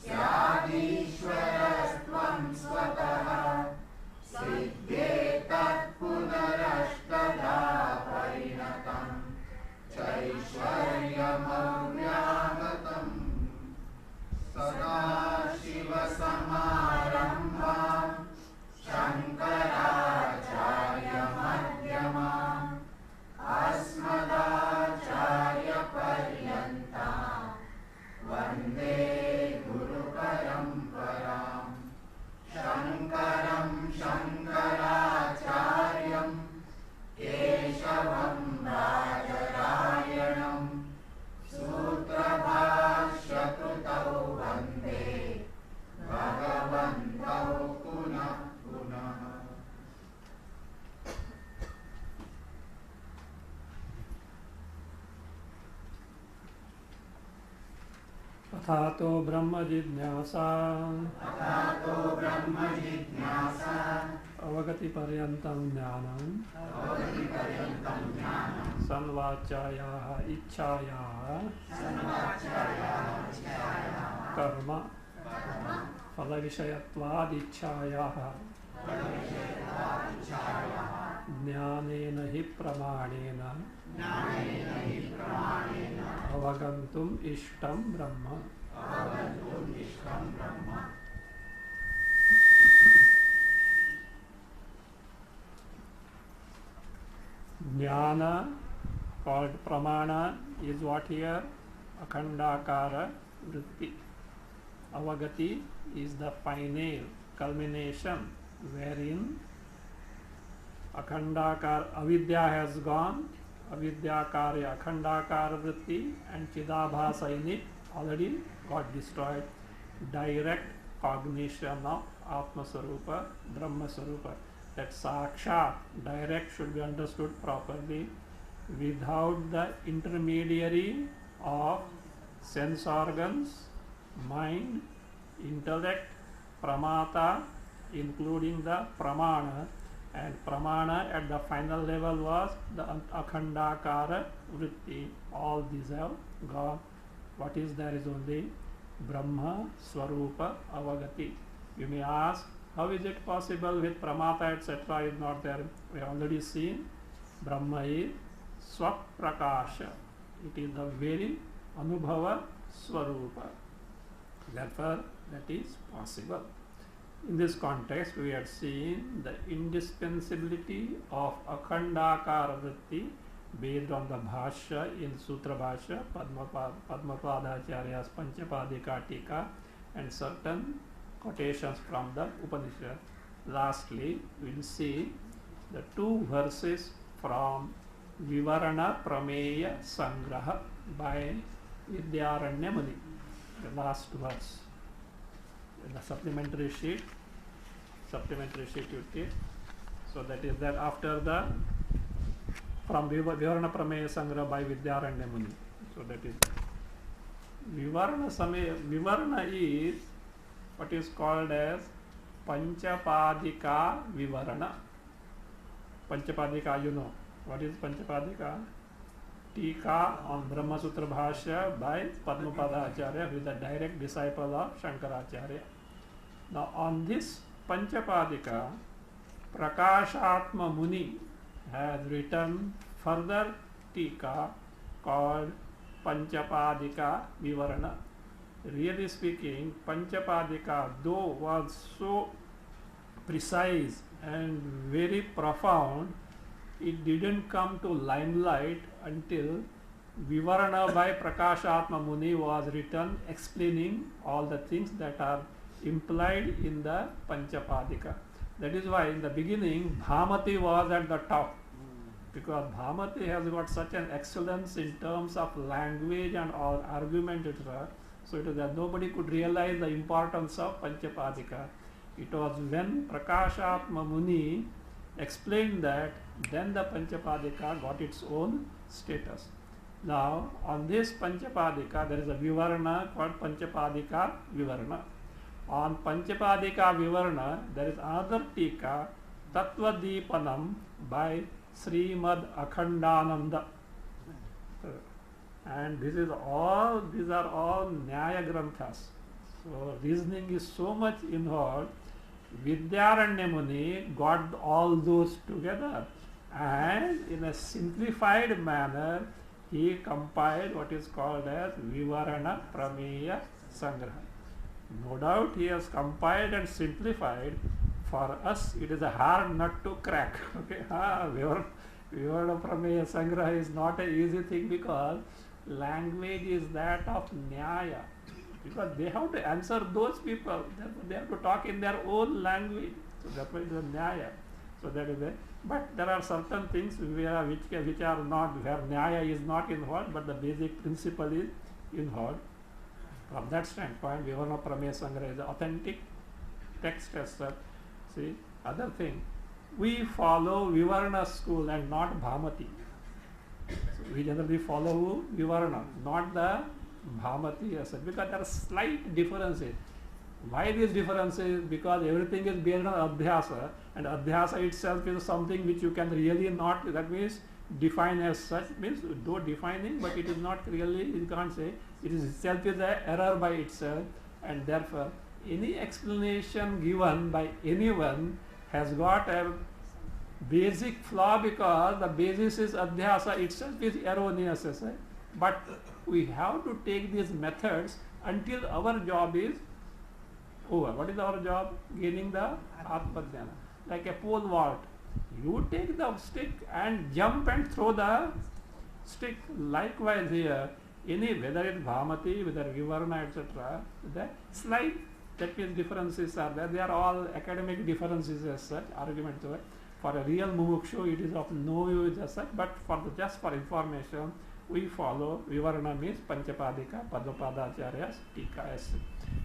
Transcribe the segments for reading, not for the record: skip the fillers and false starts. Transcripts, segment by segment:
स्यादीश्वरस्त्वं स्वतः सिद्धेतत् पुनरष्टधा परिणतं चैश्वर्यमव्यागतम् सदाशिवसमारम्भां शङ्कराचार्यमध्यमाम् अस्मदाचार्यपर्यन्तां वन्दे गुरुपरम्पराम् शङ्करं शङ्कराचार्यं केशवं बादरायणं सूत्रभाष्यकृतौ वन्दे भगवन्तौ पुनः पुनः। अथातो ब्रह्म जिज्ञासा अवगति पर्यन्तं ज्ञानं संवाच्यायाः इच्छायाः कर्म फलविषयत्वादिच्छायाः ज्ञानेन हि प्रमाणेन अवगन्तुम् इष्टं ब्रह्म। Jnana, called pramana, is what here? Akhandakara vritti. Avagati is the final culmination wherein Akhandakara, avidya has gone, avidya karya, akhandakara vritti, and chidabhasa in it already got destroyed. Direct cognition of Atma Sarupa, Brahma Sarupa. That sakshat, direct, should be understood properly without the intermediary of sense organs, mind, intellect, pramata, including the pramana, and pramana at the final level was the akhandakara vritti. All these have gone. What is there is only Brahma Swarupa Avagati. You may ask, how is it possible with pramata etc. is not there? We have already seen Brahma is Swaprakasha. It is the very Anubhava Swarupa. Therefore, that is possible. In this context, we are seeing the indispensability of Akhandakara vritti based on the Bhashya in Sutra Bhashya, Padmapadacharya's Panchapadika Tika, and certain quotations from the Upanishad. Lastly, we will see the two verses from Vivarana Prameya Sangraha by Vidyaranya Muni. The last verse. In the supplementary sheet you take. So that is that after the from Vivarana Prameya Sangraha by Vidyaranya Muni. So that is Vivarana is what is called as Panchapadika Vivarana. Panchapadika, you know. What is Panchapadika? Tika on Brahma Sutra Bhashya by Padmapada Acharya, who is the direct disciple of Shankaracharya. Now on this Panchapadika, Prakashatma Muni has written further Tika called Panchapadika Vivarana. Really speaking, Panchapadika, though was so precise and very profound, it didn't come to limelight until Vivarana by Prakashatma Muni was written explaining all the things that are implied in the Panchapadika. That is why in the beginning Bhamati was at the top, because Bhamati has got such an excellence in terms of language and all argument, etc. So it is that nobody could realize the importance of Panchapadika. It was when Prakashatma Muni explained that, then the Panchapadika got its own status. Now on this Panchapadika there is a Vivarana called Panchapadika Vivarana. On Panchapadika Vivarana there is another Tika, Tattva Deepanam by Srimad Akhandananda. And these are all Nyaya Granthas. So reasoning is so much involved. Vidyaranya Muni got all those together, and in a simplified manner he compiled what is called as Vivarana Prameya Sangraha. No doubt he has compiled and simplified. For us it is a hard nut to crack. Okay, Vivarana Prameya Sangraha is not an easy thing, because language is that of Nyaya. Because they have to answer those people, they have to talk in their own language. So that's why it is a Nyaya. So that is it. But there are certain things which are not, where Nyaya is not involved, but the basic principle is involved. From that standpoint, Vivarana Prameya Sangraha is authentic text as such. See, other thing, we follow Vivarana school and not Bhamati. So we generally follow Vivarana, not the Bhamati as such, because there are slight differences. Why these differences? Because everything is based on Adhyasa, and Adhyasa itself is something which you can really not, that means define as such, means do defining, but it is not really, you can't say, it is itself is an error by itself, and therefore any explanation given by anyone has got a basic flaw, because the basis is Adhyasa itself is erroneous. But we have to take these methods until our job is over. What is our job? Gaining the Atma-jnana. Like a pole vault. You take the stick and jump and throw the stick. Likewise here, whether it's Bhamati, whether Vivarana, etc., the slight, that means differences are there. They are all academic differences as such, arguments. For a real mumukshu, it is of no use as such, but just for information, we follow Vivarana means Panchapadika, Padmapadacharya's Tika as such.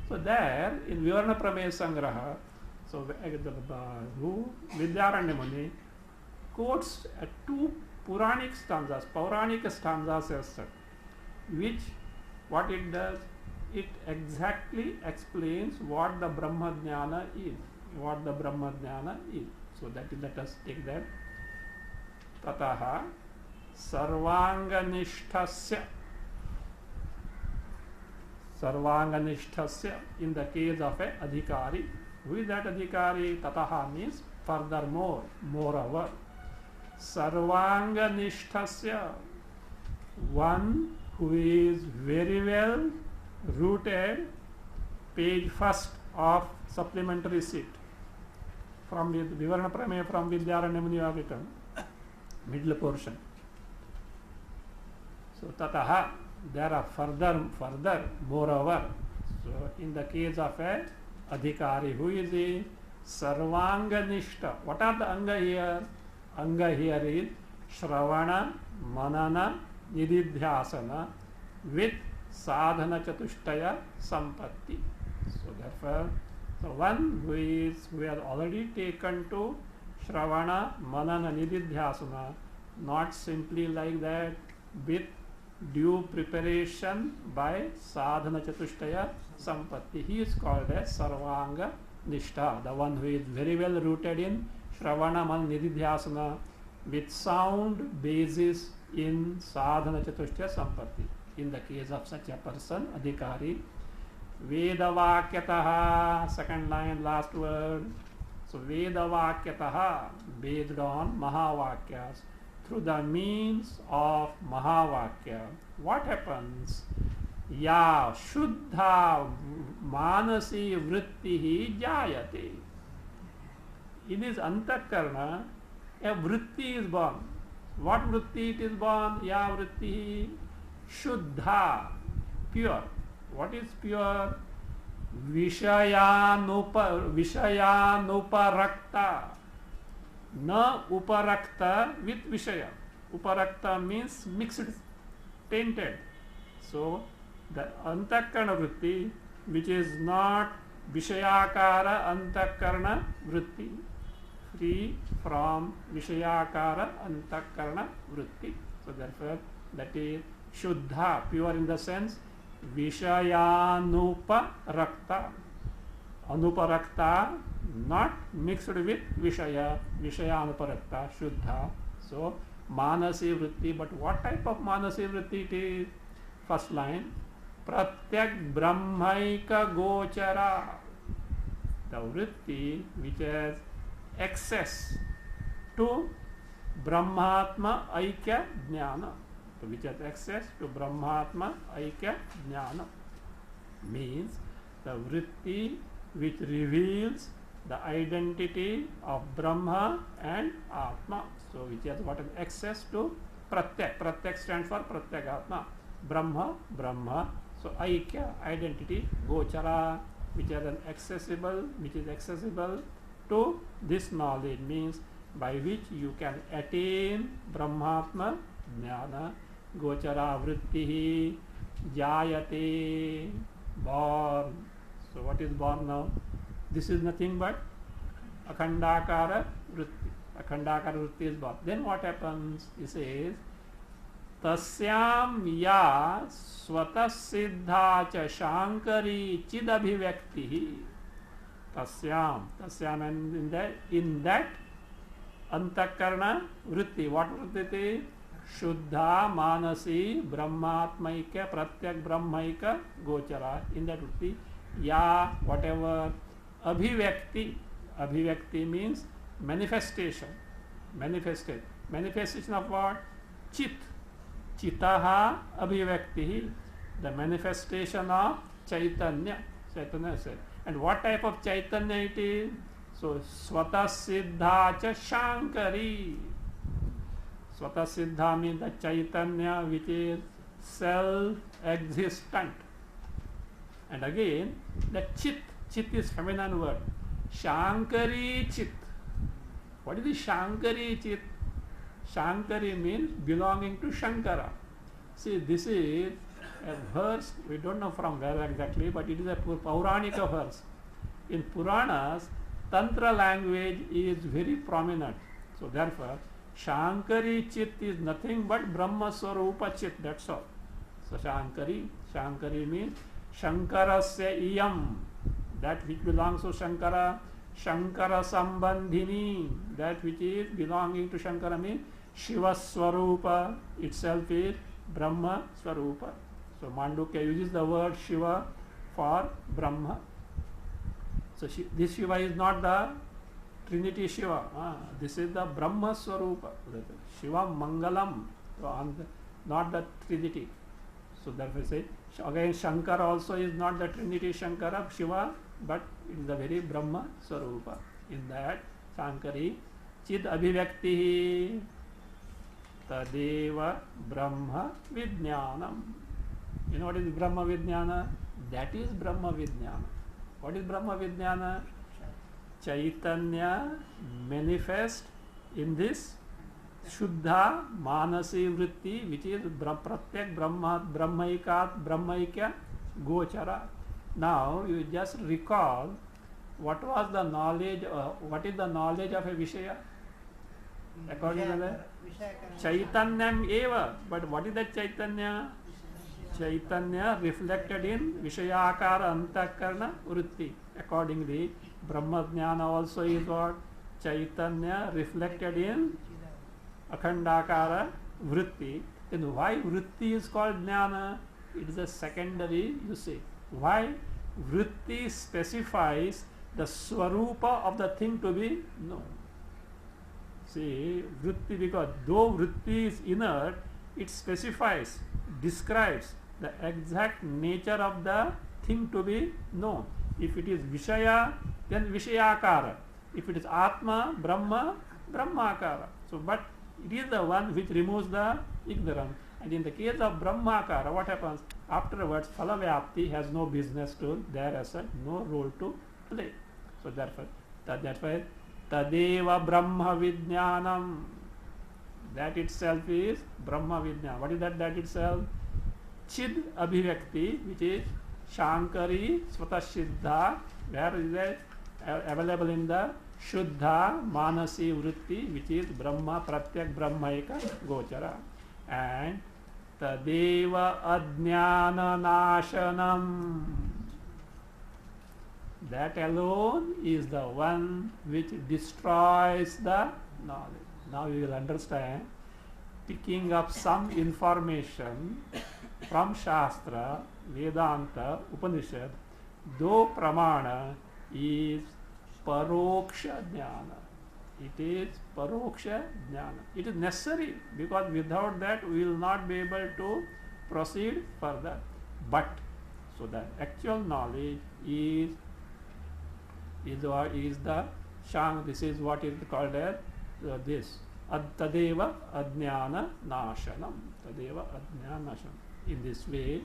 So there, in Vivarana Prameya Sangraha, so Vidyaranya Muni quotes two Puranic stanzas, Pauranic stanzas as such, which, what it does, it exactly explains what the Brahma-jnana is. What the Brahma-jnana is. So that is, let us take that. Tataha Sarvanganishthasya, in the case of a adhikari. Who is that adhikari? Tataha means furthermore, moreover. Sarvanganishthasya, one who is very well rooted, page 1st of supplementary sheet. From Vivarana Prameya from Vidyaranya Muni have written, middle portion. So tataha, there are further, moreover. So in the case of a adhikari, who is he? Sarvanganishta. What are the anga here? Anga here is Shravana, Manana, Nididhyasana with Sadhana Chatushtaya Sampatti. So therefore, so one who has already taken to Shravana, Manana, Nididhyasana, not simply like that, with due preparation by Sadhana Chatushtaya Sampatti. He is called as Sarvanga Nishtha, the one who is very well rooted in Shravana, Manana, Nididhyasana with sound basis in Sadhana Chatushtaya Sampatti. In the case of such a person, adhikari, Vedavakyataha, second line, last word. So Vedavakyataha, based on Mahavakyas, through the means of Mahavakya. What happens? Ya Shuddha Manasi Vrittihi Jayate. In his Antakarna, a Vritti is born. What Vritti it is born? Ya Vritti Shuddha, pure. What is pure? Vishayanuparakta. Na uparakta with Vishaya. Uparakta means mixed, tainted. So the Antakarna Vritti, which is not Vishayakara Antakarna Vritti, free from Vishayakara Antakarna Vritti. So therefore that is Shuddha, pure in the sense Vishayanuparakta. Anuparakta, not mixed with Vishaya, Vishayanuparakta, Shuddha. So Manasi Vritti, but what type of Manasi Vritti it is? First line, Pratyak Brahmaika Gochara, the vritti which has access to Brahmatma Aikya Jnana, which has access to Brahmatma Aikya Jnana, means the vritti which reveals the identity of Brahma and Atma. So which has got an access to Pratyak. Pratyak stands for Pratyagatma. Brahma, Brahma. So Aikya, identity. Gochara, which is accessible to this knowledge, means by which you can attain Brahmatma Jnana. Gochara vrittihi jayate, born. So what is born now? This is nothing but Akhandakara vritti. Akhandakara vritti is born. Then what happens? He says, Tasyam ya swatasiddha cha shankari chidabhivyaktihi. Tasyam and in that antakarana vritti. What vritti? Shuddha Manasi Brahmatmaika Pratyak Brahmaika Gochara. In that vritti, ya, whatever, abhivyakti. Abhivyakti means manifestation. Manifestation of what? Chit. Chitaha abhivyakti. The manifestation of Chaitanya. Chaitanya said. And what type of Chaitanya it is? So, Swata Siddha cha Shankari. Swata Siddha means the Chaitanya which is self-existent. And again, the Chit. Chit is feminine word. Shankari Chit. What is the Shankari Chit? Shankari means belonging to Shankara. See, this is a verse, we don't know from where exactly, but it is a Pauranika verse. In Puranas, Tantra language is very prominent. So therefore, Shankari Chit is nothing but Brahma Swarupa Chit, that's all. So Shankari means Shankarasya Iyam, that which belongs to Shankara. Shankara Sambandhini, that which is belonging to Shankara, means Shiva Swarupa itself is Brahma Swarupa. So Mandukya uses the word Shiva for Brahma. So this Shiva is not the Trinity Shiva. This is the Brahma Swarupa. Shiva Mangalam, not the Trinity. So therefore say, again Shankara also is not the Trinity Shankara, Shiva, but it is the very Brahma Swarupa. In that, Shankari, Chid Abhivyaktihi, Tadeva Brahma Vijnanam. You know what is Brahma Vijnana? That is Brahma Vijnana. What is Brahma Vijnana? Chaitanya manifest in this Shuddha Manasi Vritti, which is Pratyak Brahmaikya Gochara. Now you just recall what was the knowledge, what is the knowledge of a Vishaya? According to the Chaitanyam eva. But what is that Chaitanya? Chaitanya reflected in Vishayakara Antakarana Vritti. Accordingly, Brahma Jnana also is what? Chaitanya reflected in Akhandakara Vritti. Then why Vritti is called Jnana? It is a secondary usage. Why? Vritti specifies the Swarupa of the thing to be known. See, Vritti, because though Vritti is inert, it specifies, describes the exact nature of the thing to be known. If it is Vishaya, then Vishayakara. If it is Atma, Brahma, Brahmakara. So, but it is the one which removes the ignorance. And in the case of Brahmakara, what happens? Afterwards, Phalavyapti has no business to there as such, no role to play. So therefore, Tadeva Brahma Vijnanam. That itself is Brahma Vijnana. What is that itself? Chid Abhivyakti, which is Shankari Svatasiddha, where is it available in the Shuddha Manasi Vritti, which is Brahma Pratyak Brahmaika Gochara. And Tadeva Ajnana Nashanam. That alone is the one which destroys the knowledge. Now you will understand, picking up some information from Shastra Vedanta Upanishad, though Pramana is Paroksha Jnana. It is Paroksha Jnana. It is necessary because without that we will not be able to proceed further. But so the actual knowledge is the Shang. This is what is called as this. Tadeva Ajnana Nashanam. Tadeva Ajnana Nashanam. In this way,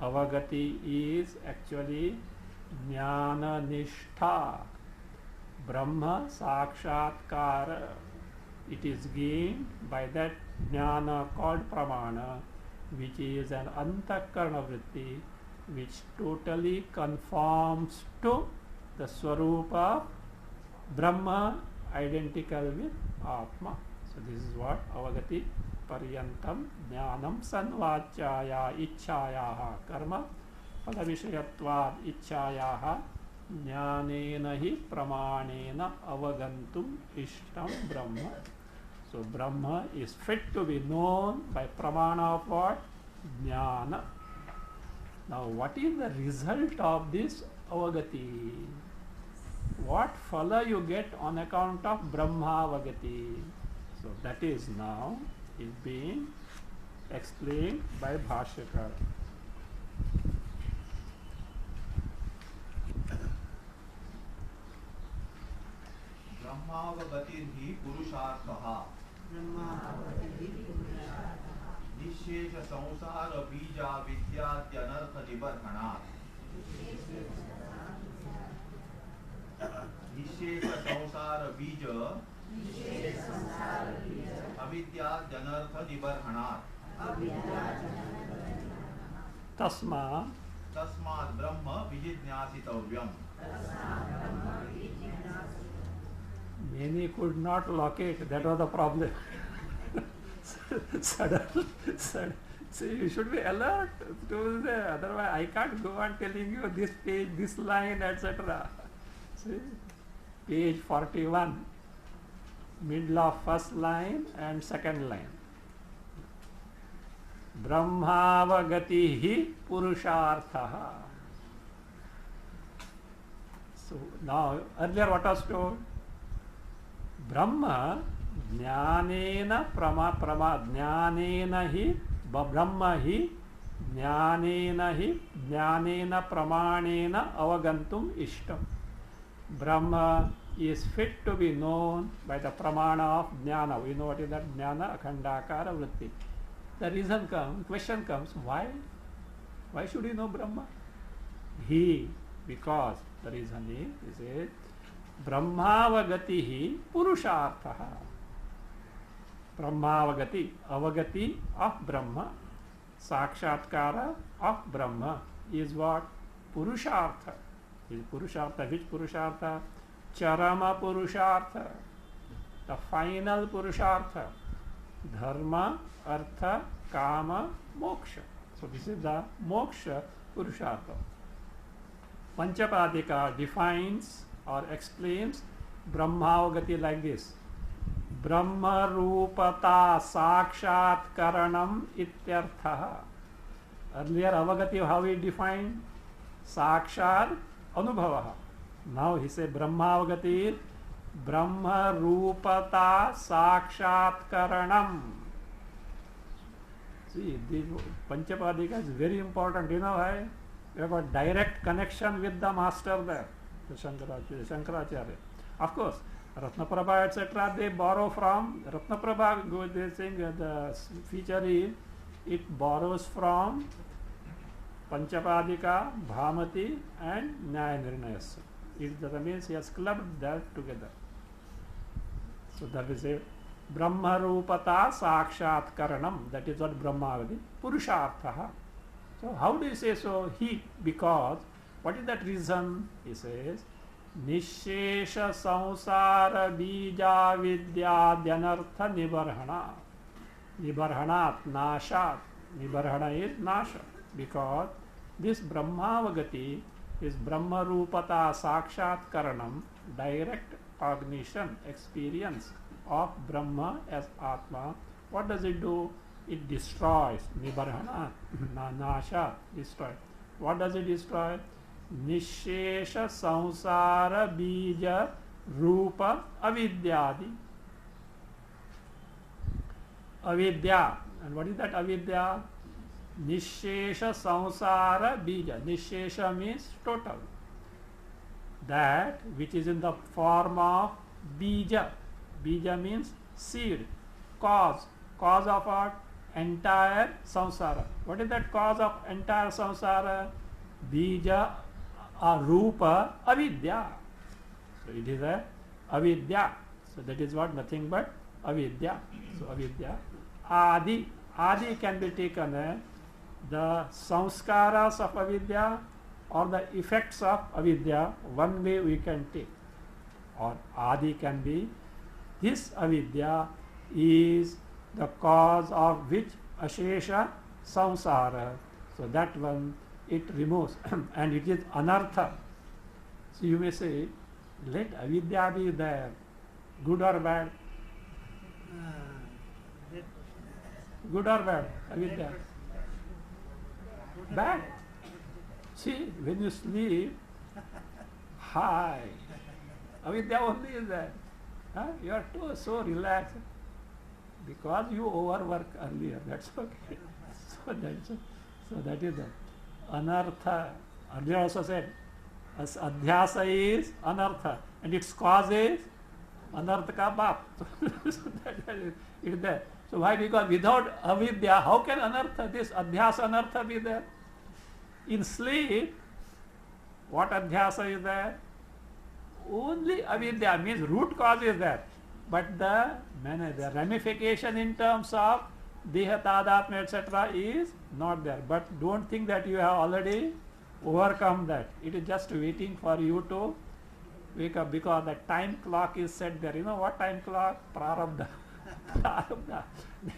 Avagati is actually Jnana Nishtha. Brahma Sakshatkara. It is gained by that Jnana called Pramana, which is an Antakarana Vritti, which totally conforms to the Swarupa Brahma, identical with Atma. So this is what Avagati Paryantam Jnanam Sanvachaya Ichchayaha Karma Phalavishayatvad Ichchayaha Jnanena hi Pramanena Avagantum Ishtam Brahma. So Brahma is fit to be known by Pramana of what? Jnana. Now what is the result of this Avagati? What phala you get on account of Brahmavagati? So that is now is being explained by Bhashyakar. ब्रह्मावगतिर्हि पुरुषार्थः निःशेष संसार बीजा विद्याद्यनर्थ निबर्हणात् निःशेष संसार बीज अविद्याद्यनर्थ निबर्हणात् तस्मात् ब्रह्म विजिज्ञासितव्यम्. Many could not locate, that was the problem. Suddenly, so you should be alert to the, otherwise I can't go on telling you this page, this line, etc. See, page 41, middle of first line and second line. Brahmavagatihi purusharthaha. So now, earlier what was told? Brahma jnanena jnanena hi Brahma hi jnanena pramanena avagantum ishtam. Brahma is fit to be known by the pramana of jnana. We know what is that jnana, akhandakara vritti. The reason comes, question comes, why? Why should you know Brahma? Because the reason is, he says, Brahmavagati purushartha. Brahmavagati, avagati of Brahma, sakshatkara of Brahma is what? Purushartha. Is Purushartha. Which Purushartha? Charama Purushartha. The final Purushartha. Dharma, Artha, Kama, Moksha. So this is the Moksha Purushartha. Panchapadika defines or explains Brahmavagati like this. Brahma Rupata Sakshat Karanam Ityartha. Earlier Avagati, how he defined? Sakshat Anubhavaha. Now he said Brahmavagati Brahma Rupata Sakshat Karanam. See, this Panchapadika is very important. You know why? You have a direct connection with the master there, the Shankaracharya. Of course, Ratnaprabha, etc., they borrow from Ratnaprabha. They saying the feature is it borrows from Panchapadika, Bhamati, and Nyaya Nirnayasya. That means he has clubbed that together. So that is a Brahma Rupata Sakshat Karanam. That is what Brahmavadi. Purushartha. So how do you say so? Because what is that reason? He says, Nishesha Samsara Bija Vidya Dyanartha Nibarhana. Nibarhanat, Nashat. Nibarhana is Nasha. Because this Brahmavagati is Brahma Rupata Sakshat Karanam, direct cognition, experience of Brahma as Atma. What does it do? it destroys. Nibarhana, nasha, destroy. What does it destroy? Nishesha samsara bija rupa avidyadi. Avidya. And what is that avidya? Nishesha samsara bija. Nishesha means total. That which is in the form of bija. Bija means seed, cause of what? Entire samsara. What is that cause of entire samsara? Bija rupa avidya. So it is a avidya. So that is what? Nothing but avidya. So avidya. Adi. Adi can be taken the samskaras of avidya or the effects of avidya. One way we can take. Or adi can be this avidya is the cause of which ashesha samsara. So that one it removes and it is anartha. So you may say, let avidya be there, good or bad? Good or bad? Avidya? Bad. See, when you sleep, high, avidya only is there. You are so relaxed because you overwork earlier. That's okay. So that is the anartha. Earlier also said, as adhyasa is anartha and its cause is anartha ka bap. So that is there. So why? Because without avidya, how can anartha, this adhyasa anartha be there? In sleep, what adhyasa is there? Only avidya, means root cause is there. But the ramification in terms of deha, tadatma, etc. is not there. But don't think that you have already overcome that. It is just waiting for you to wake up, because the time clock is set there. You know what time clock? Prarabdha. Prarabdha.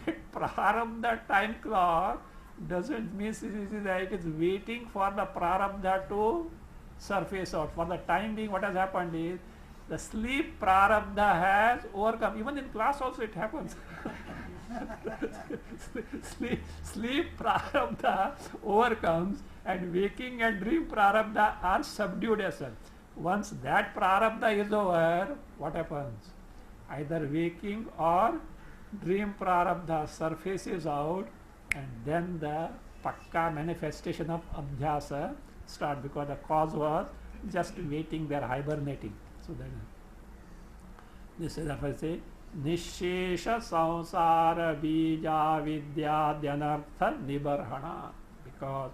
That prarabdha time clock doesn't mean it is waiting for the prarabdha to surface out. For the time being, what has happened is the sleep prarabdha has overcome. Even in class also it happens. sleep prarabdha overcomes and waking and dream prarabdha are subdued as well. Once that prarabdha is over, what happens? Either waking or dream prarabdha surfaces out, and then the pakka manifestation of abhyasa start, because the cause was just waiting there, hibernating. So that this is, if I say, nishesha samsara bija vidya dhyanartha nibarhana, because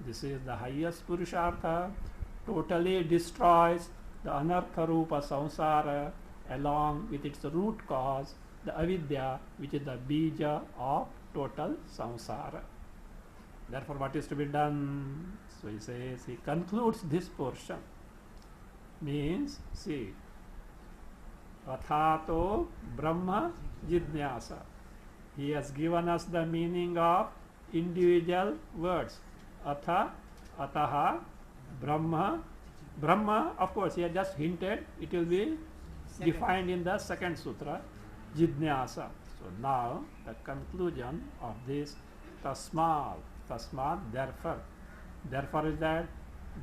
this is the highest purushartha, totally destroys the anartha rupa samsara along with its root cause, the avidya, which is the bija of total samsara. Therefore, what is to be done? So he says, he concludes this portion. Means, see, athato brahma jidnyasa. He has given us the meaning of individual words. Atha, ataha, brahma. Brahma, of course, he has just hinted, it will be defined in the second sutra, jidnyasa. So now, the conclusion of this tasmat, therefore is that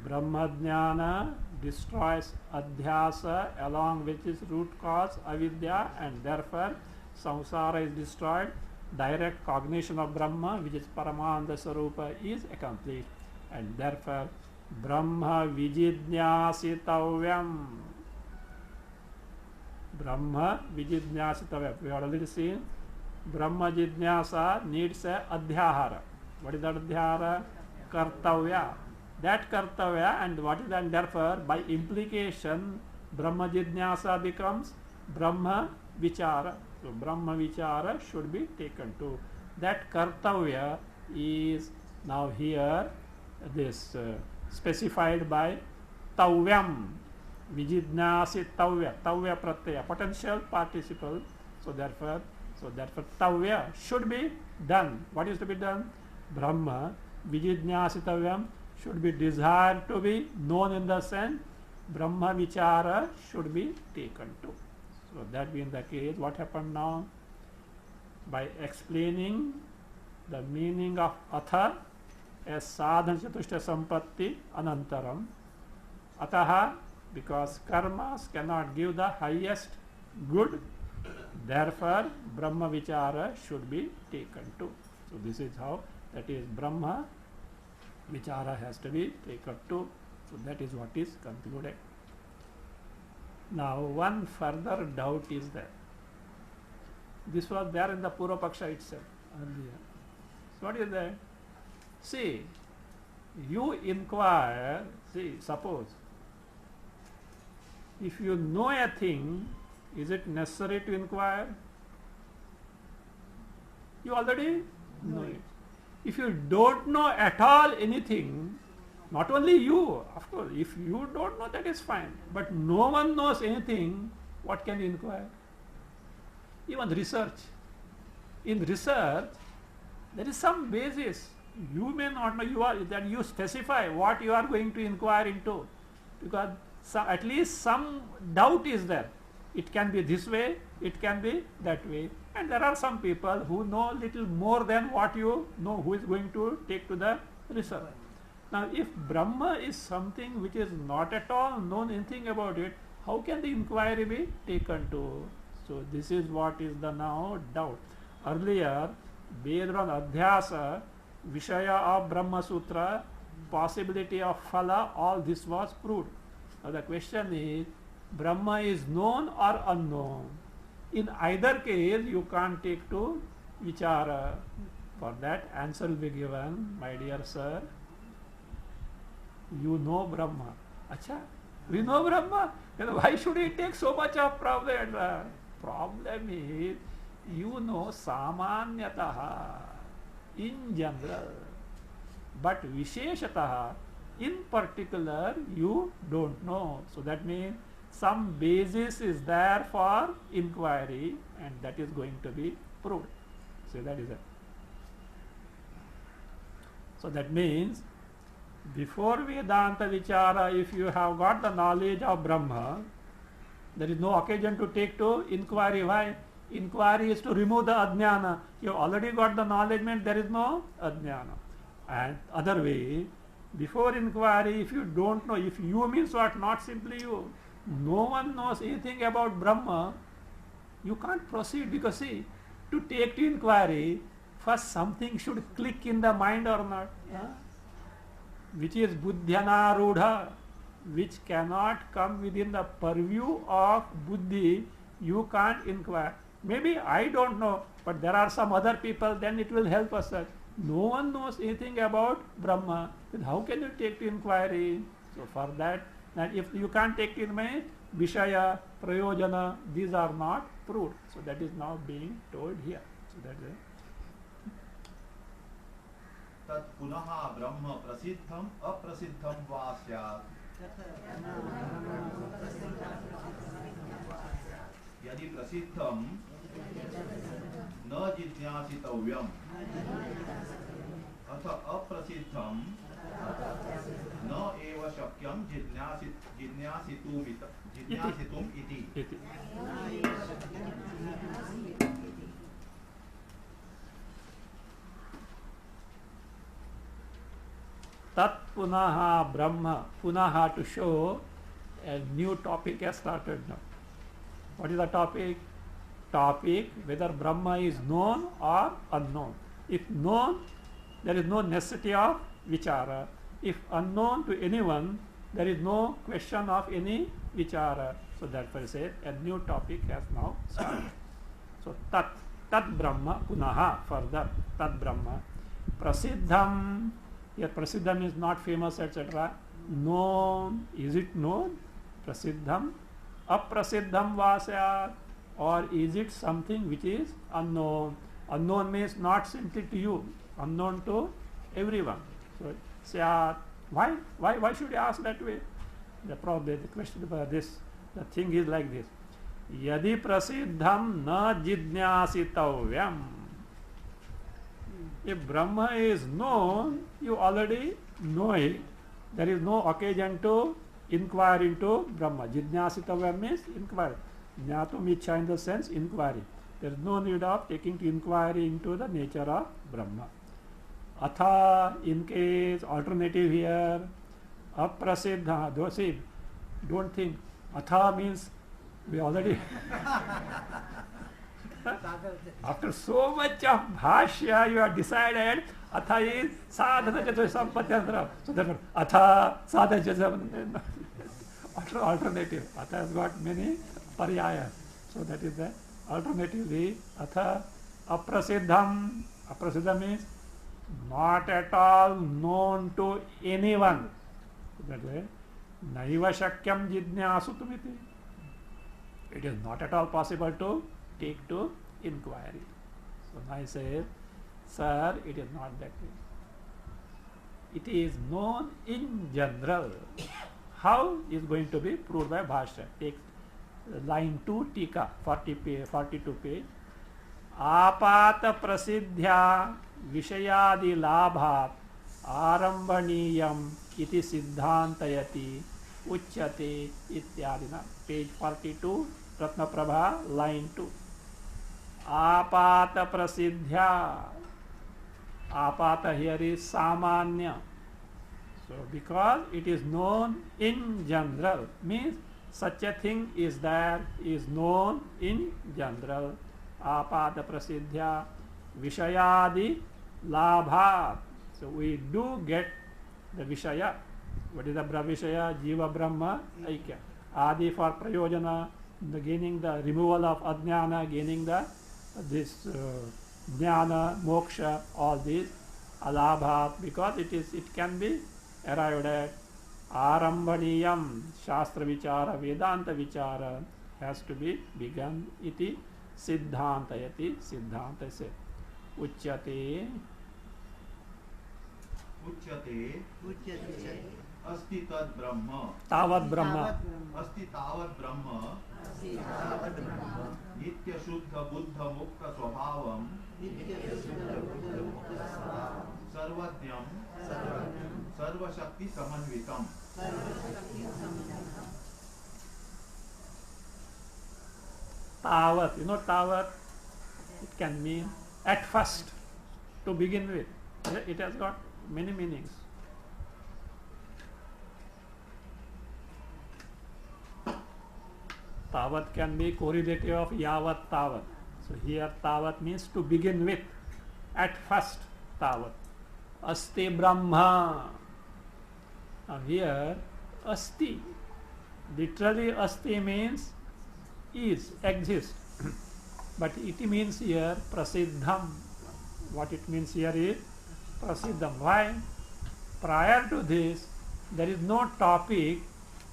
Brahma Jnana destroys adhyasa along with its root cause avidya, and therefore samsara is destroyed. Direct cognition of Brahma, which is Paramananda Sarupa, is accomplished, and therefore Brahma vijidnyasitavyam. Brahma vijidnyasitavyam. We have already seen Brahma jidnyasa needs a adhyahara. What is that adhyahara? Kartavya. That kartavya, and what is that? And therefore, by implication, Brahma jidnyasa becomes Brahma vichara. So Brahma vichara should be taken to. That kartavya is now here this specified by tavyam, vijidnyasi tavya, tavya pratyaya, potential participle. So therefore tavya should be done. What is to be done? Brahma vijidnyasitavyam should be desired to be known, in the sense Brahma vichara should be taken to. So that being the case, what happened now? By explaining The meaning of atha as sadhana chatushta sampatti anantaram. Ataha, because karmas cannot give the highest good, therefore Brahma vichara should be taken to. So this is how, that is Brahma vichara has to be taken to. So that is what is concluded. Now one further doubt is there. This was there in the Purva Paksha itself earlier. So what is that? See, you inquire, see, suppose, if you know a thing, is it necessary to inquire? You already know it. If you don't know at all anything, not only you, of course, if you don't know, that is fine. But no one knows anything, what can you inquire? Even research. In research, there is some basis. You may not know, that you specify what you are going to inquire into, because at least some doubt is there. It can be this way, it can be that way. And there are some people who know little more than what you know, who is going to take to the research. Now, if Brahma is something which is not at all known anything about it, how can the inquiry be taken to? So, this is what is the now doubt. Earlier, based on Adhyasa, Vishaya of Brahm Sutra, possibility of Phala, all this was proved. Now, the question is, Brahma is known or unknown? In either case, you can't take to Vichara. For that, answer will be given, my dear sir. You know Brahma. Acha, we know Brahma. Then why should we take so much of problem? Problem is, you know Samanyataha, in general. But Visheshataha, in particular, you don't know. So that means some basis is there for inquiry, and that is going to be proved. So that is it. So that means, before Vedanta Vichara, if you have got the knowledge of Brahma, there is no occasion to take to inquiry. Why? Inquiry is to remove the ajnana. You have already got the knowledge, means there is no ajnana. And other way, before inquiry, if you don't know, if you means what, not simply you, no one knows anything about Brahma, you can't proceed, because see, to take to inquiry, first something should click in the mind or not. Yeah? Which is buddhyana rudha, which cannot come within the purview of buddhi, you can't inquire. Maybe I don't know, but there are some other people, then it will help us. No one knows anything about Brahma, then how can you take to inquiry? So for that, if you can't take to inquiry, Vishaya, Prayojana, these are not proved. So that is now being told here. So that is tat punaha brahma prasiddham aprasiddham va syat yadi prasiddham na jidyasitavyam atha aprasiddham na eva shakyam jidyasitum iti. Tat punaha Brahma, punaha to show a new topic has started now. What is the topic? Topic whether Brahma is known or unknown. If known, there is no necessity of vichara. If unknown to anyone, there is no question of any vichara. So therefore it says a new topic has now started. So tat Brahma punaha, further tat Brahma prasiddham. Here prasiddham is not famous, etc. Known, is it known? Prasiddham. Aprasiddham vasyat, or is it something which is unknown? Unknown means not simply to you, unknown to everyone. So syat. Why should you ask that way? The question about this, the thing is like this. Yadi prasiddham na jidnyasitavyam. If Brahma is known, you already know it. There is no occasion to inquire into Brahma. Jidnyasitavyam means inquiry. Jnatum ichha in the sense inquiry. There is no need of taking inquiry into the nature of Brahma. Atha, in case, alternative here, aprasiddha. Don't think. Atha means we already after so much of bhashya you have decided atha is sadhana jata sampatyantra. So therefore atha sadhana jata alternative. Atha has got many paryaya. So that is the alternative. The atha aprasiddham. Aprasiddha means not at all known to anyone. That way, naiva shakyam jidnyasutumiti. It is not at all possible to take to inquiry. So I say, sir, it is not that way. It is known in general. How is going to be proved by Bhashya? Take line 2, Tika, 42 page. Apata prasidhya vishayadi labhat arambhaniyam iti siddhantayati uchyate ityadina. Page 42, Ratna Prabha, line 2. Apata prasidhya. Apata here is samanya. So because it is known in general, means such a thing is there, is known in general. Apata prasidhya vishayadi labhat. So we do get the vishaya. What is the vishaya? Jiva Brahma Aikya. Adi for prayojana, the gaining the removal of ajnana, gaining the this jnana, moksha, all these alabhat, because it can be arrived at. Arambhaniyam, shastra vichara, vedanta vichara has to be begun. Iti siddhantayati, siddhanta se uchyate अस्ति तद ब्रह्म तावत ब्रह्म अस्ति तावत ब्रह्म नित्य शुद्ध बुद्ध मुक्त स्वभावम सर्वज्ञम सर्वशक्ति समन्वितम. Tavat, tavat, it can mean at first, to begin with. It has got many meanings. Tavat can be correlative of yavat tavat. So here tavat means to begin with, at first tavat. Asti Brahma. Now here asti, literally asti means is, exists. But it means here prasiddham. What it means here is prasiddham. Why? Prior to this, there is no topic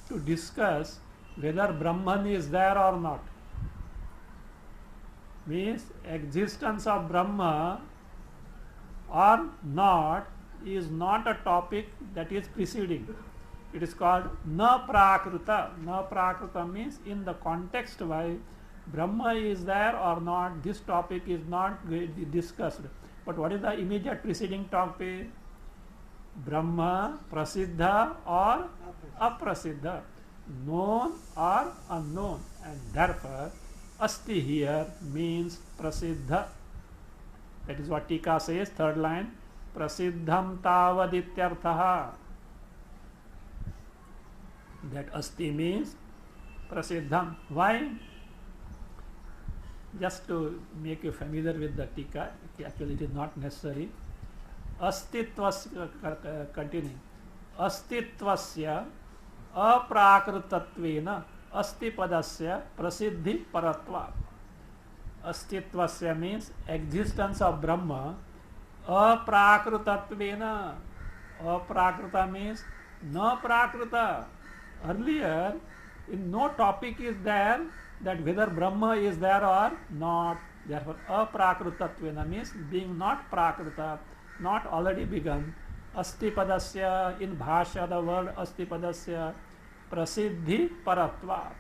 to discuss whether Brahman is there or not. Means existence of Brahma or not is not a topic that is preceding. It is called na prakruta. Na prakruta means in the context why Brahma is there or not, this topic is not discussed. But what is the immediate preceding topic? Brahma, prasiddha or aprasiddha, known or unknown, and therefore asti here means prasiddha. That is what Tika says, third line, prasiddham tavadityarthaha. That asti means prasiddham. Why? Just to make you familiar with the Tika, actually it is not necessary. Astitvasya, continuing. Astitvasya aprakrutattvena asti padasya prasiddhi paratva. Astitvasya means existence of Brahma. Aprakrutattvena. Aprakruta means na prakruta. Earlier, in no topic is there that whether Brahma is there or not. Therefore, aprakrutattvena means being not prakruta, not already begun. Asti padasya, in bhashya the word asti padasya, prasiddhi paratva.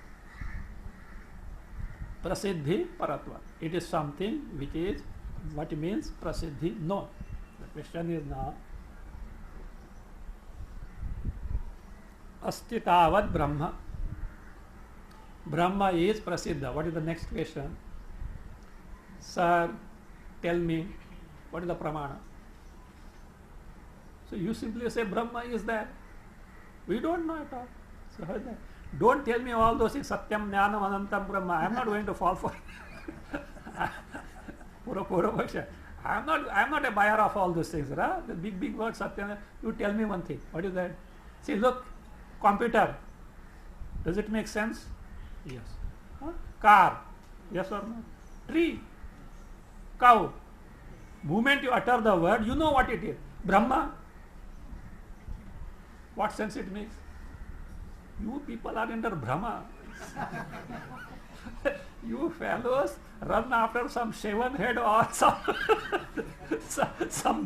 Prasiddhi paratva. It is something which is, what means prasiddhi? No. The question is now, asti tavat Brahma. Brahma is prasiddha. What is the next question? Sir, tell me, what is the pramana? So you simply say Brahma is there. We don't know at all. So how is that? Don't tell me all those things, Satyam, Jnanam, Anantam, Brahma. I am not going to fall for Pura. I am not a buyer of all those things. Right? The big word Satyam. You tell me one thing. What is that? See, look, computer. Does it make sense? Yes. Huh? Car. Yes or no? Tree. Cow. Moment you utter the word, you know what it is. Brahma. What sense it makes? You people are under Brahma. You fellows run after some shaven head or some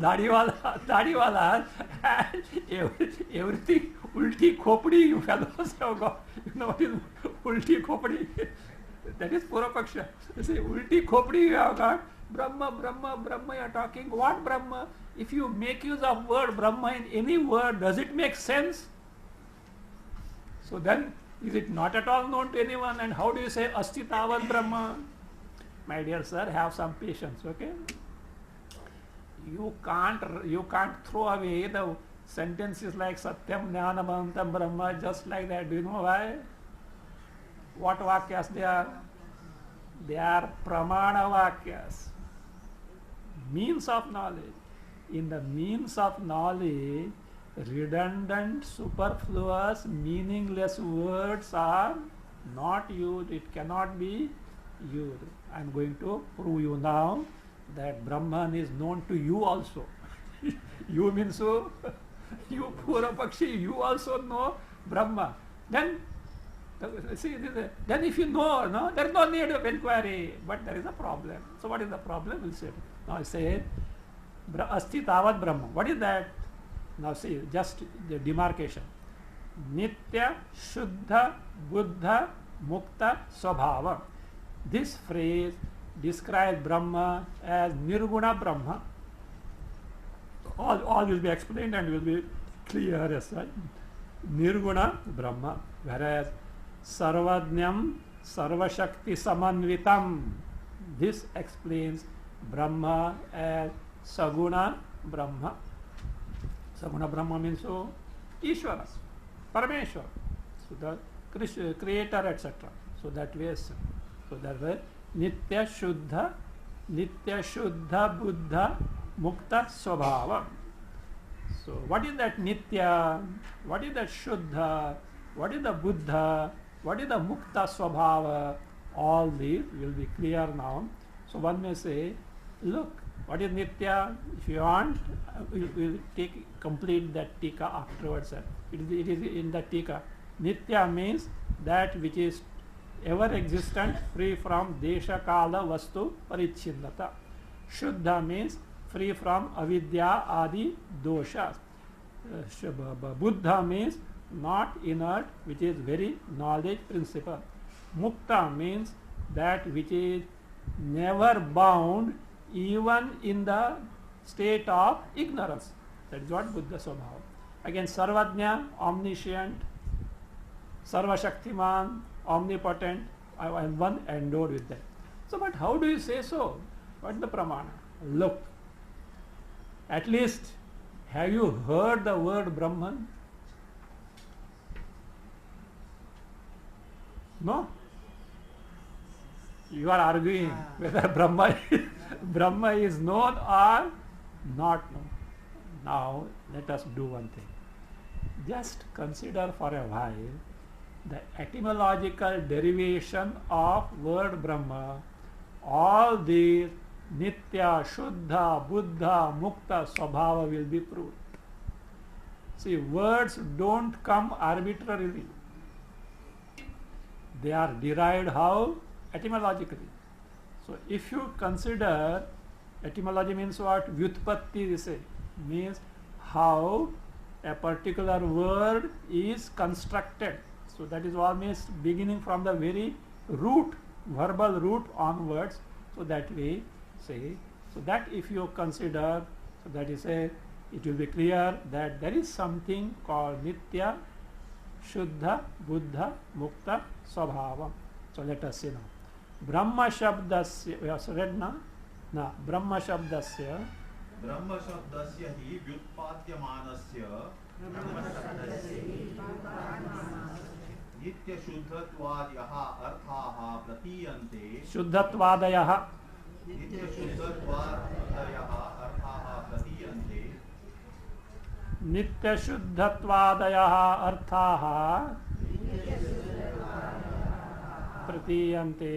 dadiwala and everything ulti khopdi you fellows have got. You know what is ulti khopdi? That is Purapaksha. You say ulti khopdi you have got. Brahma, you are talking. What Brahma? If you make use of word Brahma in any word, does it make sense? So then, is it not at all known to anyone? And how do you say Asti Tavad Brahma? My dear sir, have some patience, okay? You can't throw away the sentences like Satyam Jnanam Anantam Brahma just like that. Do you know why? What vakyas they are? They are pramana vakyas. Means of knowledge. In the means of knowledge, redundant, superfluous, meaningless words are not used. It cannot be used. I am going to prove you now that Brahman is known to you also. You mean so? You Pura Pakshi, you also know Brahma. Then, see, then if you know, no, there is no need of inquiry. But there is a problem. So what is the problem? We'll say. Now I say, Asti Tavad Brahma. What is that? Now see, just the demarcation. Nitya, Shuddha, Buddha, Mukta, Swabhava. This phrase describes Brahma as Nirguna Brahma. All will be explained and will be clear as such. Nirguna Brahma. Whereas Sarvadnyam, Sarvashakti Samanvitam. This explains Brahma as Saguna Brahma. Saguna Brahma means so Ishvara, Parameshwar, so the creator, etc. So that way, so that way, Nitya Shuddha Buddha Mukta Swabhava. So what is that Nitya? What is that Shuddha? What is the Buddha? What is the Mukta Swabhava? All these will be clear now. So one may say, look, what is Nitya? If you want, we'll complete that tika afterwards. It is in the tika. Nitya means that which is ever existent, free from desha kala vastu parichindata. Shuddha means free from avidya adi doshas. Buddha means not inert, which is very knowledge principle. Mukta means that which is never bound even in the state of ignorance. That is what Buddha Swabhava. Again, Sarvajna, omniscient, Sarvashaktiman, omnipotent. I am one endowed with that. So, but how do you say so? What is the pramana? Look, at least have you heard the word Brahman? No? You are arguing whether Brahma is known or not known. Now let us do one thing. Just consider for a while the etymological derivation of word Brahma. All these Nitya, Shuddha, Buddha, Mukta, Swabhava will be proved. See, words don't come arbitrarily. They are derived how? Etymologically. So if you consider, etymology means what? Vyutpatti, we say, means how a particular word is constructed. So that is all means beginning from the very root, verbal root onwards. So that way say, so that if you consider, so that is a, it will be clear that there is something called Nitya, Shuddha, Buddha, Mukta, Swabhava. So let us see now. Brahma Shabdasya, we have read na? Na, Brahma Shabdasya. ब्रह्म शब्दस्य हि व्युत्पाद्यमानस्य नित्यशुद्धत्वादयः अर्थाः प्रतीयन्ते शुद्धत्वादयः नित्यशुद्धत्वादयः अर्थाः प्रतीयन्ते नित्यशुद्धत्वादयः अर्थाः प्रतीयन्ते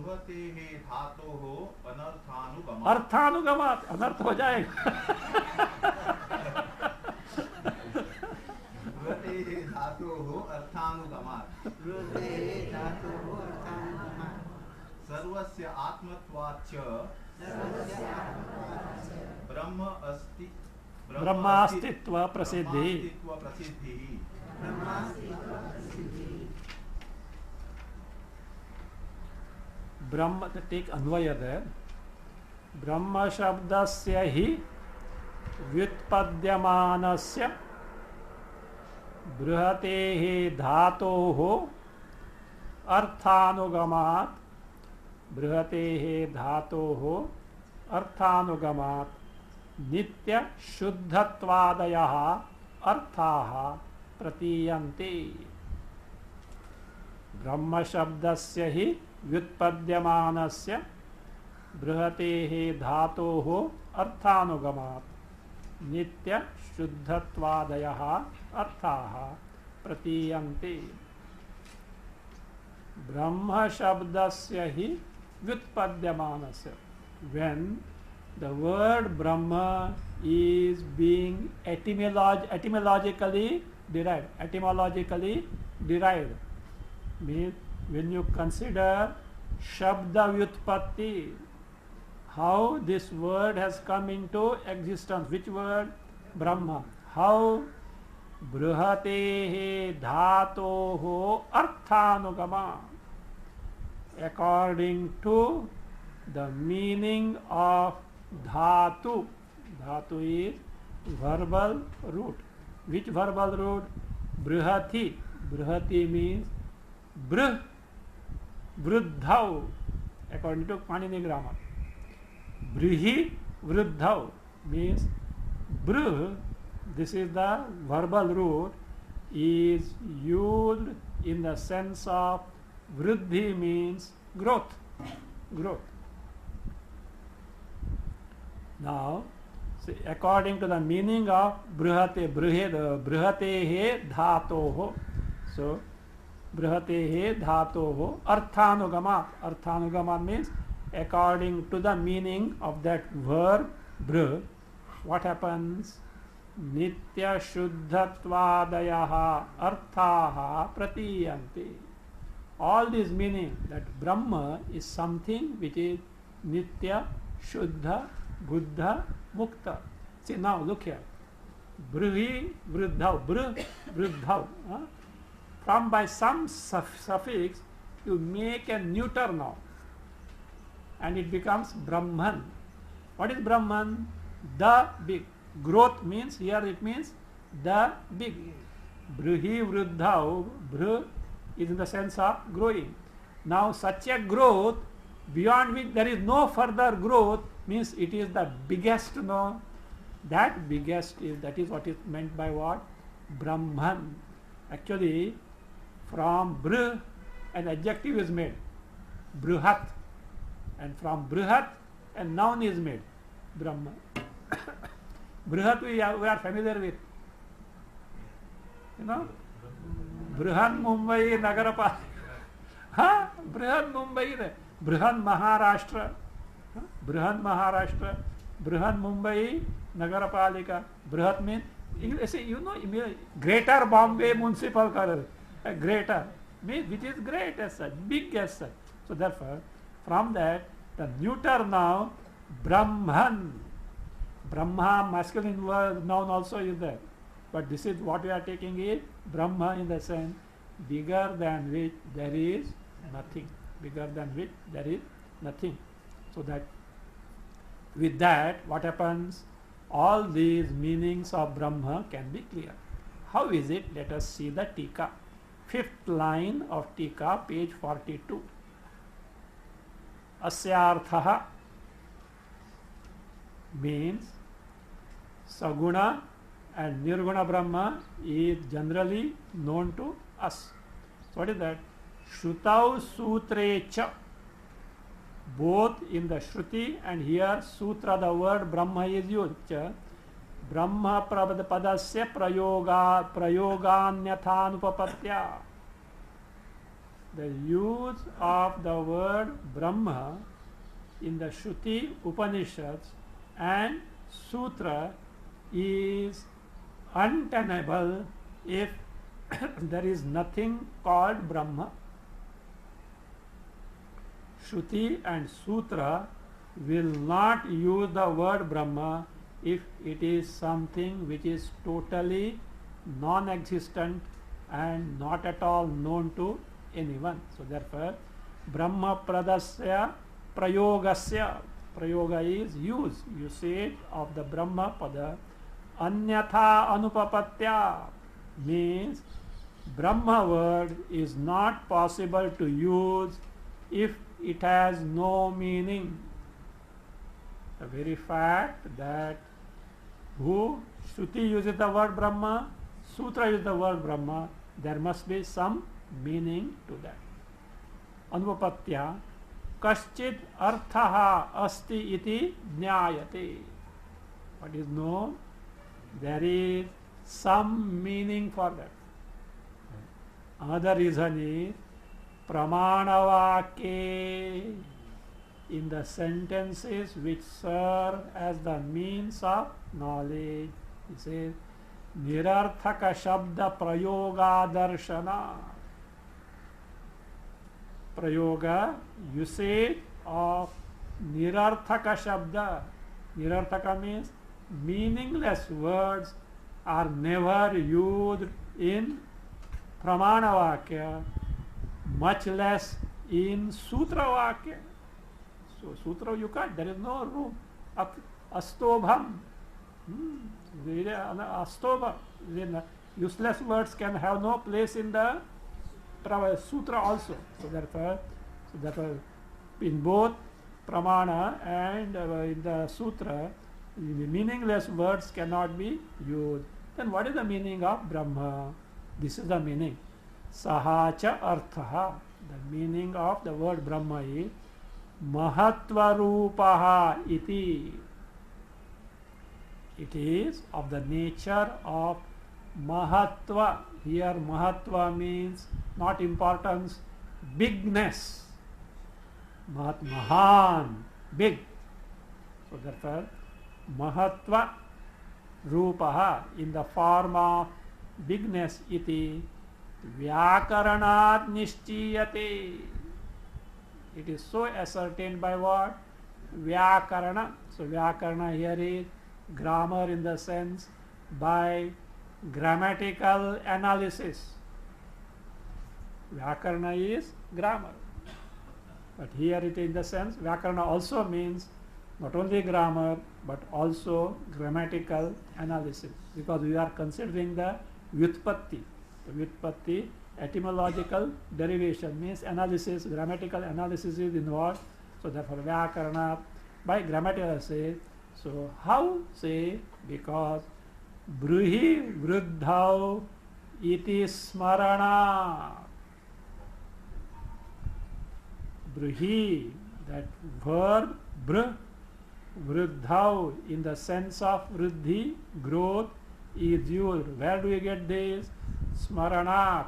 बृहतेः धातोः अनर्थानुगमात् अर्थानुगमात् अनर्थ हो जाएगा बृहतेः धातोः अर्थानुगमात् सर्वस्य आत्मत्वाच्च ब्रह्मास्तित्व प्रसिद्धि ब्रह्म टेक अन्वय there ब्रह्म शब्दस्य हि व्युत्पद्यमानस्य बृहतेः धातोः अर्थानुगमात् बृहतेः धातोः अर्थानुगमात् नित्य शुद्धत्वादयः अर्थाः प्रतीयन्ते ब्रह्म शब्दस्य हि व्युत्पद्यमानस्य बृहतेः धातोः अर्थानुगमात् नित्य शुद्धत्वादयः अर्थाः प्रतीयन्ते ब्रह्म शब्दस्य हि व्युत्पद्यमानस्य when the word Brahma is being etymologically derived means when you consider Shabda Vyutpatti, how this word has come into existence. Which word? Brahma. How? Bruhatehe dhatoho arthanugama. According to the meaning of dhatu. Dhatu is verbal root. Which verbal root? Bruhati. Bruhati means Vruddhau, according to Panini grammar. Brihi Vruddhau means Bruh, this is the verbal root, is used in the sense of Vruddhi means growth. Now, see, according to the meaning of Bruhatehe dhatoho, so Bruhatehe dhatoho arthanugamat means according to the meaning of that verb bruh, what happens? Nitya shuddhattvadayaha arthaha pratiyanti. All these meaning that Brahma is something which is Nitya, Shuddha, Buddha, Mukta. See now look here. Bruhi, Vruddhav, Vruddhav. From by some suffix you make a neuter now and it becomes Brahman. What is Brahman? The big. Growth means, here it means the big. Bruhi Vruddhav, Bru is in the sense of growing. Now such a growth beyond which there is no further growth means it is the biggest, no? That biggest is, that is what is meant by what? Brahman. Actually, from Bru, an adjective is made, Bruhat, and from Bruhat, a noun is made, Brahma. Bruhat we are familiar with, you know, Bruhan Mumbai Nagarapalika, Bruhan Mumbai, Bruhan Maharashtra, Bruhan Maharashtra, Bruhan Mumbai Nagarapalika. Bruhat means, you know, Greater Bombay Municipal Corporation. Greater means which is great as such, big as such. So therefore, from that the neuter now Brahman. Brahma masculine word noun also is there. But this is what we are taking is Brahma in the sense bigger than which there is nothing. Bigger than which there is nothing. So that with that what happens? All these meanings of Brahma can be clear. How is it? Let us see the Tika. fifth line of Tika, page 42. Asyarthaha means Saguna and Nirguna Brahma is generally known to us. So what is that? Shrutau Sutrecha. Both in the Shruti and here Sutra, the word Brahma is used. Brahma padasya prayoganyathanupapatya. The use of the word Brahma in the Shruti Upanishads and Sutra is untenable if there is nothing called Brahma. Shruti and Sutra will not use the word Brahma if it is something which is totally non-existent and not at all known to anyone. So therefore, Brahma pradasya prayogasya. Prayoga is usage of the Brahma pada. Anyatha anupapatya means Brahma word is not possible to use if it has no meaning. The very fact that Shruti uses the word Brahma, Sutra uses the word Brahma, there must be some meaning to that. Anupapatya kaschid arthaha asti iti jnayate. What is known? There is some meaning for that. Another reason is pramanavake, in the sentences which serve as the means of knowledge. He says nirarthaka shabda prayoga darshana. Prayoga, usage of nirarthaka shabda. Nirarthaka means meaningless words are never used in pramanavakya, much less in sutra vakya. So sutra you can't, there is no room. Astobham. Astobha. Useless words can have no place in the sutra also. So therefore in both pramana and in the sutra, the meaningless words cannot be used. Then what is the meaning of Brahma? This is the meaning. Sahacha arthaha. The meaning of the word Brahma is Mahatva Rupaha iti. It is of the nature of Mahatva. Here Mahatva means not importance, bigness. Mahan, big. So therefore, Mahatva Rupaha, in the form of bigness, iti Vyakaranat Nishchiyate. It is so ascertained by what? Vyakarana. So Vyakarana here is grammar in the sense by grammatical analysis. Vyakarana is grammar. But here it is in the sense, Vyakarana also means not only grammar but also grammatical analysis, because we are considering the Vyutpatti. The Vyutpatti, etymological derivation, means analysis, grammatical analysis is involved. So therefore Vyakarana by grammatical say. So how say? Because Bruhi Vruddhau iti smarana. Bruhi, that verb br, Vruddhau, in the sense of Vruddhi, growth, is used. Where do we get this? Smarana.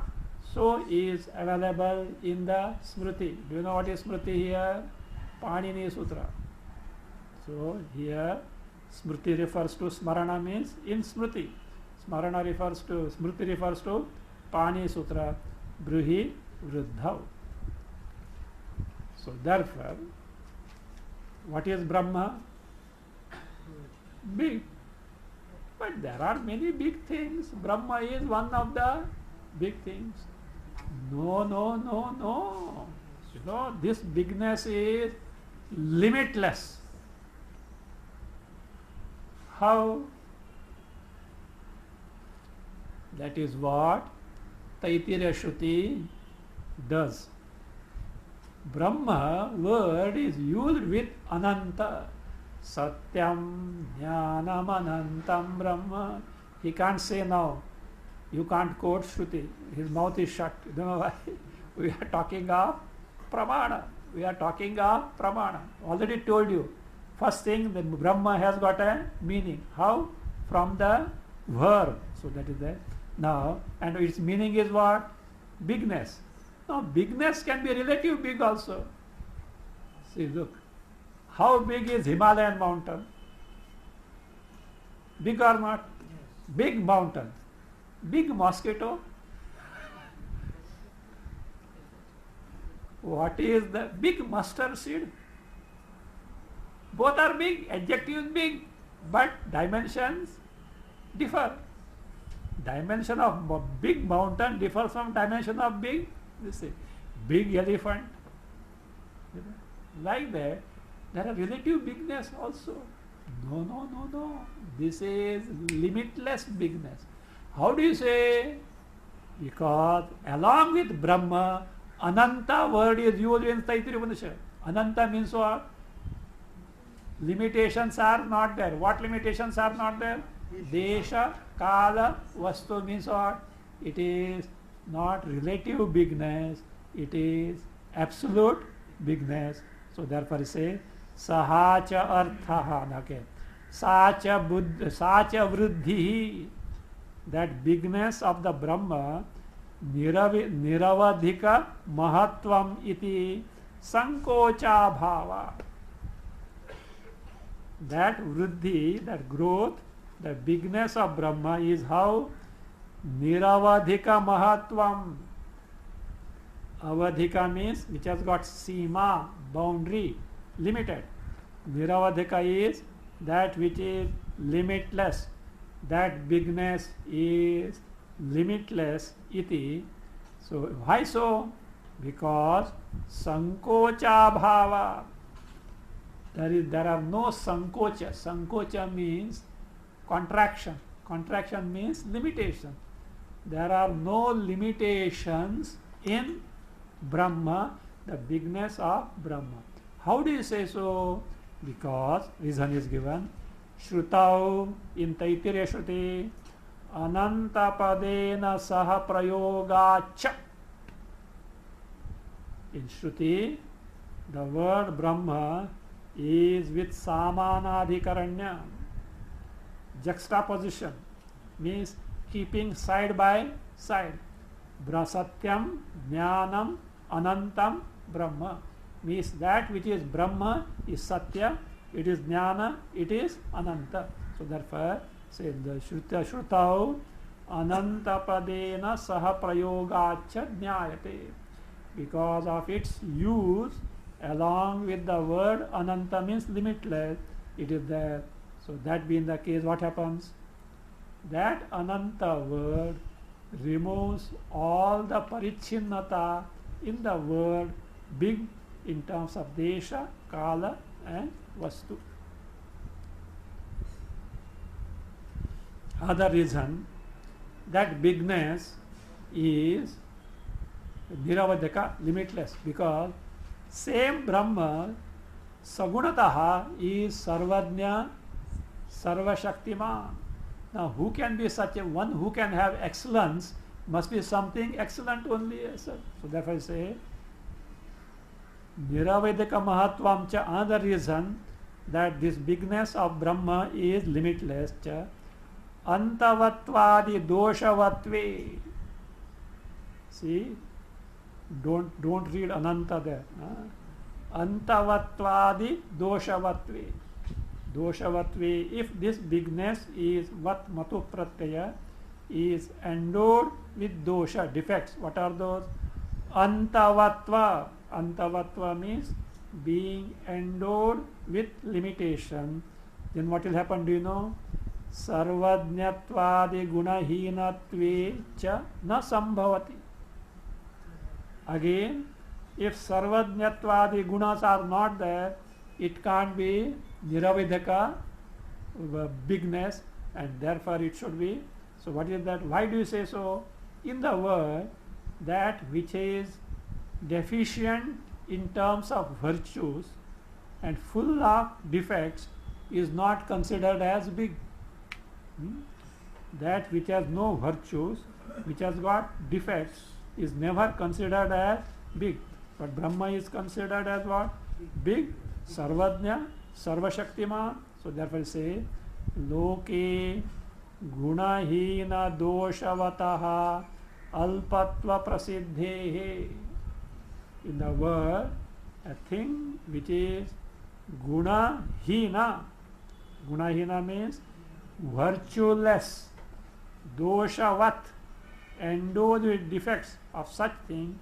So is available in the Smriti. Do you know what is Smriti here? Panini Sutra. So here Smriti refers to Smarana, means in Smriti. Smarana refers to, Smriti refers to Pani Sutra, Bruhi Vruddhau. So therefore, what is Brahma? Big. But there are many big things. Brahma is one of the big things. No. You know, this bigness is limitless. How? That is what Taittiriya Shruti does. Brahma word is used with Ananta. Satyam Jnanam Anantam Brahma. He can't say now. You can't quote Shruti. His mouth is shut. You don't know why? We are talking of Pramana. We are talking of Pramana. Already told you. First thing, the Brahma has got a meaning. How? From the verb. So that is there. Now, and its meaning is what? Bigness. Now, bigness can be relative big also. See, look. How big is Himalayan mountain? Big or not? Big mountain. Big mosquito. What is the big mustard seed? Both are big, adjective is big, but dimensions differ. Dimension of big mountain differs from dimension of big, big elephant. Like that, there are relative bigness also. No. This is limitless bigness. How do you say? Because along with Brahma, Ananta word is used in Taittiriya Upanishad. Ananta means what? Limitations are not there. What limitations are not there? Desha, Kala, Vastu means what? It is not relative bigness, it is absolute bigness. So therefore it says, Sahacha Arthaha. Okay. Sacha Vriddhi. That bigness of the Brahma, Niravadhika Mahatvam iti Sankocha Bhava. That Vriddhi, that growth, the bigness of Brahma is how? Niravadhika Mahatvam. Avadhika means which has got Sima, boundary, limited. Niravadhika is that which is limitless. That bigness is limitless iti. So why so? Because Sankocha Bhava. There are no Sankocha. Sankocha means contraction. Contraction means limitation. There are no limitations in Brahma, the bigness of Brahma. How do you say so? Because reason is given. Shrutau in Taittiriya Shruti Anantapadena Saha Prayogacha. In Shruti, the word Brahma is with Samanadhikaranya. Juxtaposition means keeping side by side. Satyam, Jnanam, Anantam, Brahma means that which is Brahma is Satya, it is Jnana, it is Ananta. So therefore, say the Shrutau Anantapadena Saha Prayogacha Jnayate. Because of its use along with the word Ananta means limitless, it is there. So that being the case, what happens? That Ananta word removes all the Parichinnata in the word big in terms of Desha, Kala and Vastu. Other reason, that bigness is Niravadhika, limitless, because same Brahma Sagunataha is Sarvajna, Sarvashaktiman. Now who can be such a one who can have excellence must be something excellent only. So therefore I say Niravadhika Mahatvam cha. Another reason that this bigness of Brahma is limitless cha. Antavatvadi doshavatve. See, don't read Ananta there. Antavatvadi doshavatve. Doshavatve, if this bigness is what matu pratyaya is endowed with dosha, defects. What are those? Antavatva. Antavatva means being endowed with limitation. Then what will happen, do you know? Sarvajnatvadi gunahinatve cha na sambhavati. Again, if sarvajnatvadi gunas are not there, it can't be Niravadhika bigness, and therefore it should be. So what is that? Why do you say so? in the world, that which is deficient in terms of virtues and full of defects is not considered as big. That which has no virtues, which has got defects, is never considered as big. But Brahma is considered as what? Big, Sarvajna, Sarvashaktiman. So therefore say, Loke Gunahina Doshavataha Alpatva Prasiddhehe. In the world, a thing which is Gunahina. Gunahina means virtueless, Doshavat, endowed with defects of such thing,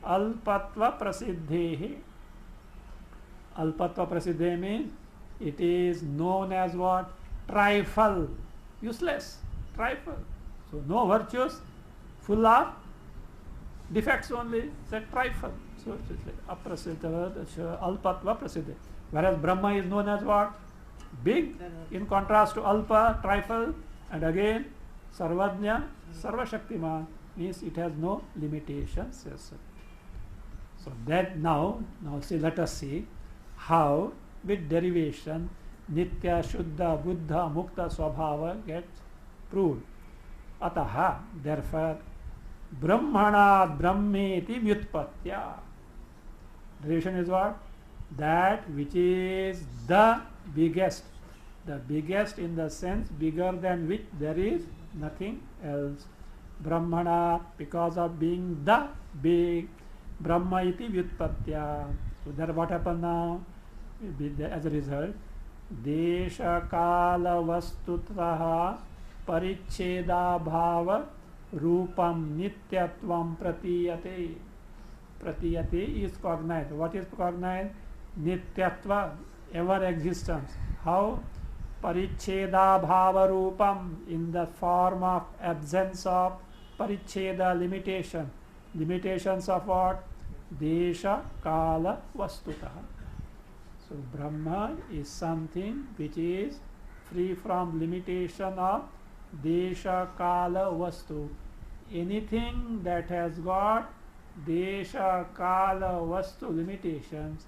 Alpatva Prasiddhehe. Alpatva Prasiddhe means it is known as what? Trifle, useless, trifle. So no virtues, full of defects only, said trifle. So it's like Aprasiddha, Alpatva Prasiddhe. Whereas Brahma is known as what? Big, in contrast to Alpa, trifle, and again Sarvajna, Sarvashaktiman, means it has no limitations. Yes, sir. So that now see, let us see how with derivation Nitya, Shuddha, Buddha, Mukta, Swabhava gets proved. Ataha, therefore, Brahmanat Brahmeti Vyutpatya. Derivation is what? That which is the biggest in the sense bigger than which there is nothing else. Brahmana, because of being the big, Brahma iti Vyutpatya. So there what happened now? As a result, Desha Kala Vastutaha Paricheda Bhava Rupam Nityatvam Pratiyate. Pratiyate is cognized. What is cognized? Nityatva, ever existence. How? Paricheda Bhava Rupam, in the form of absence of Paricheda, limitation. Limitations of what? Desha Kala Vastutaha. So Brahma is something which is free from limitation of Desha Kala Vastu. Anything that has got Desha Kala Vastu limitations,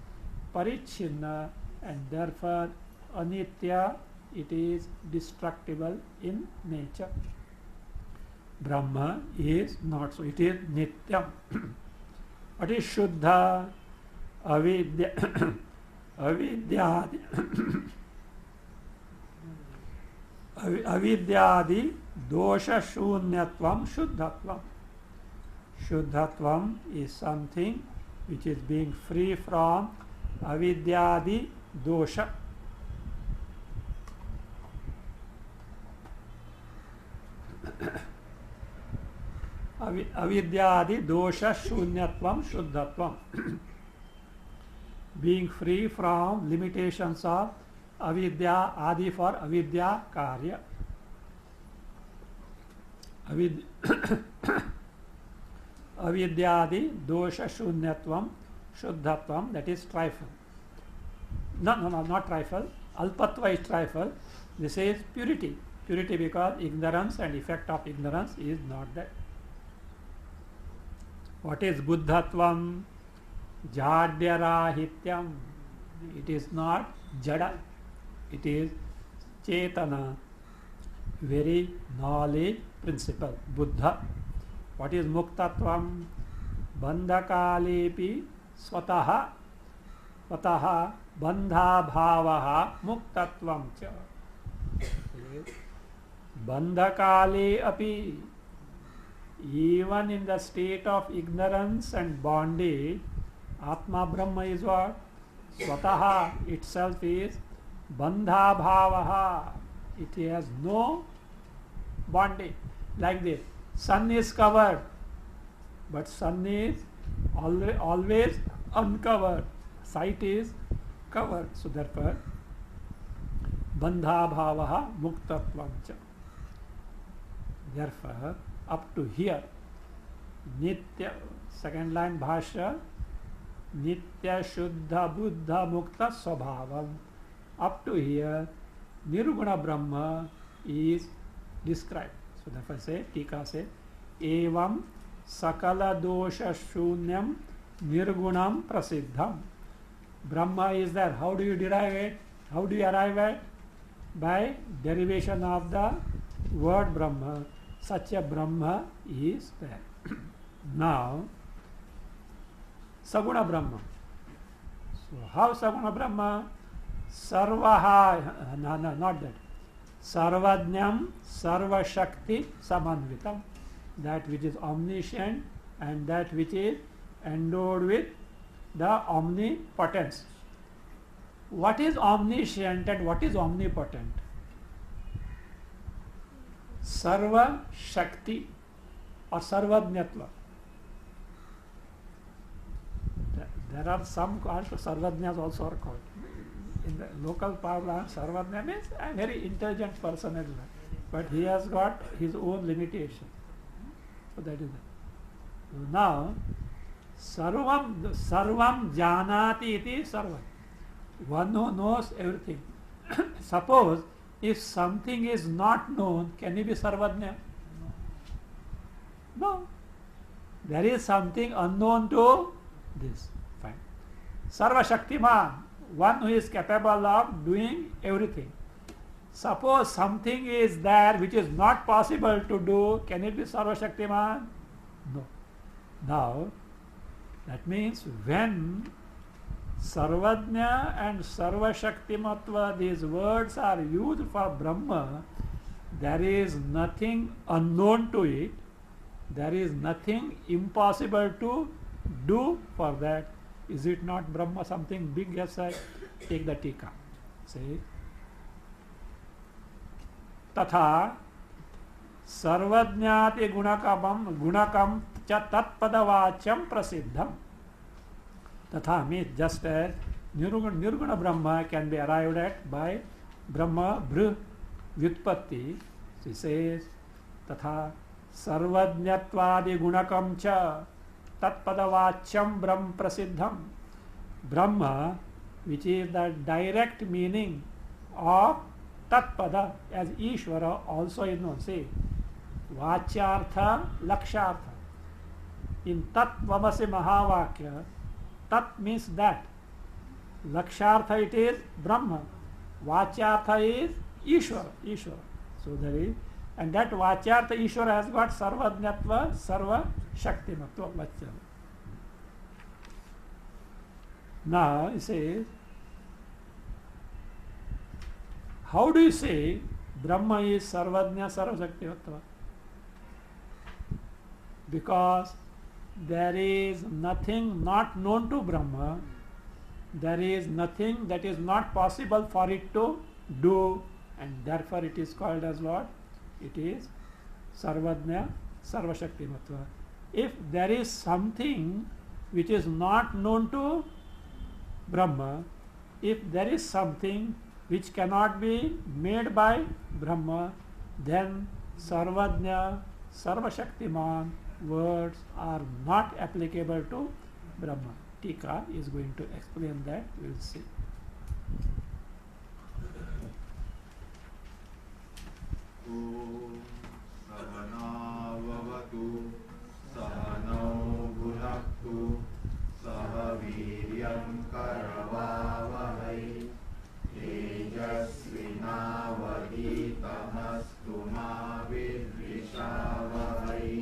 Parichinna, and therefore Anitya, it is destructible in nature. Brahma is not so, it is Nityam. What is Shuddha? Avidya. Avidyadi Avidyadi Dosha Shunyatvam Shuddhatvam. Shuddhatvam is something which is being free from Avidyadi Dosha. Avidyadi Dosha Shunyatvam Shuddhatvam. Being free from limitations of avidya, adi for avidya karya. Avidyadi dosha shunyatvam shuddhatvam, that is trifle. No, not trifle. Alpatva is trifle. This is purity. Purity because ignorance and effect of ignorance is not there. What is buddhatvam? Jadyarahityam. It is not jada, it is chetana, very knowledge principle, Buddha. What is muktatvam? Bandhakalepi swataha, swataha bandha bhavaha muktatvam cha. Bandhakale api, even in the state of ignorance and bondage, Atma Brahma is what? Swataha itself is bandha bhavaha. It has no bondage. Like this, sun is covered, but sun is always uncovered. Sight is covered. So therefore, bandha bhavaha muktatvam cha. Therefore, up to here, Nitya, second line Bhashya, Nitya Shuddha Buddha Mukta Swabhavam. Up to here, Nirguna Brahma is described. So therefore say, Tika say, evam sakala dosha shunyam nirgunam prasiddham. Brahma is there. How do you derive it? How do you arrive at? By derivation of the word Brahma. Such a Brahma is there. Now, Saguna Brahma. So, how Saguna Brahma? Sarvaha, no, not that. Sarvadnyam, Sarvashakti, Samanvitam. That which is omniscient and that which is endowed with the omnipotence. What is omniscient and what is omnipotent? Sarva Shakti or Sarvadnyatva. There are some called Sarvadnyas also are called. In the local parlance, Sarvadnya means a very intelligent person, but he has got his own limitation. So that is it. Now, Sarvam Janati iti Sarvam. One who knows everything. Suppose if something is not known, can it be Sarvadnya? No. There is something unknown to this. Fine. Sarva Shaktiman, one who is capable of doing everything. Suppose something is there which is not possible to do, can it be Sarva Shaktiman? No. Now, that means when Sarvadnya and Sarva Shaktimatva, these words are used for Brahma, there is nothing unknown to it, there is nothing impossible to do for that. Is it not Brahma something big? Yes, I take the tika. Say, Tatha Sarvadnyati gunakam cha tatpadavacham prasiddham. Tatha means just as Nirguna Brahma can be arrived at by Brahma Bru Vyutpatti. She says, Tatha Sarvadnyatvadi gunakam cha tatpadavacham Brahm prasiddham. Brahma, which is the direct meaning of Tatpada, as Ishvara also is known. See, Vachyartha, Lakshartha. In Tat Vamasi Mahavakya, Tat means that. Lakshartha it is Brahma. Vachyartha is Ishvara. So there is, and that Vachyartha Ishvara has got Sarvadnyatva, Sarva Shaktimatva. Now he says, how do you say Brahma is Sarvadnya, Sarvashaktivatva? Because there is nothing not known to Brahma, there is nothing that is not possible for it to do, and therefore it is called as what? It is Sarvadnya, Sarvashaktivatva. If there is something which is not known to Brahma, if there is something which cannot be made by Brahma, then Sarvadnya, Sarvashaktiman words are not applicable to Brahma. Tika is going to explain that, we will see. Om Sahanavavatu Sahanau Bhunaktu Sahaviryam Karavavahai Tejasvinavaditamastu ma vidvishavahai.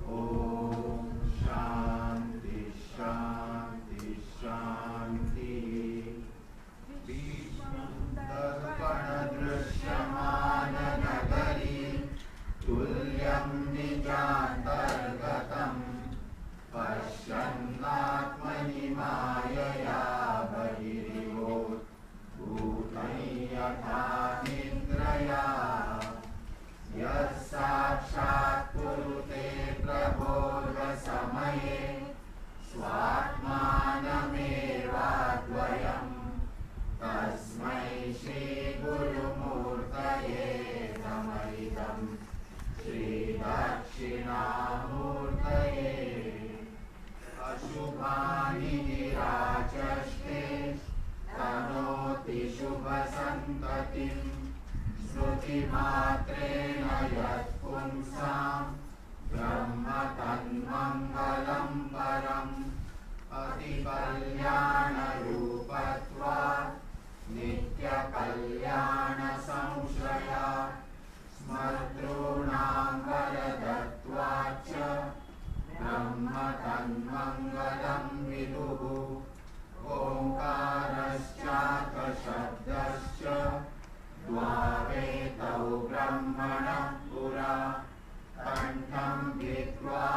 Om Shanti Shanti Shanti. Vishnudarpana drishyamana nagari tulyam nijantargatam Pashyannatmani mayaya bahirivot bhutayatha nidraya yas sakshat kurute prabodha samaye swatmanamevadvayam tasmai shri guru murtaye namaidam shri dakshinamurtaye Ashubhani nirachaste tanoti shubha santatim Sruti matrena yat punsam कृत्वा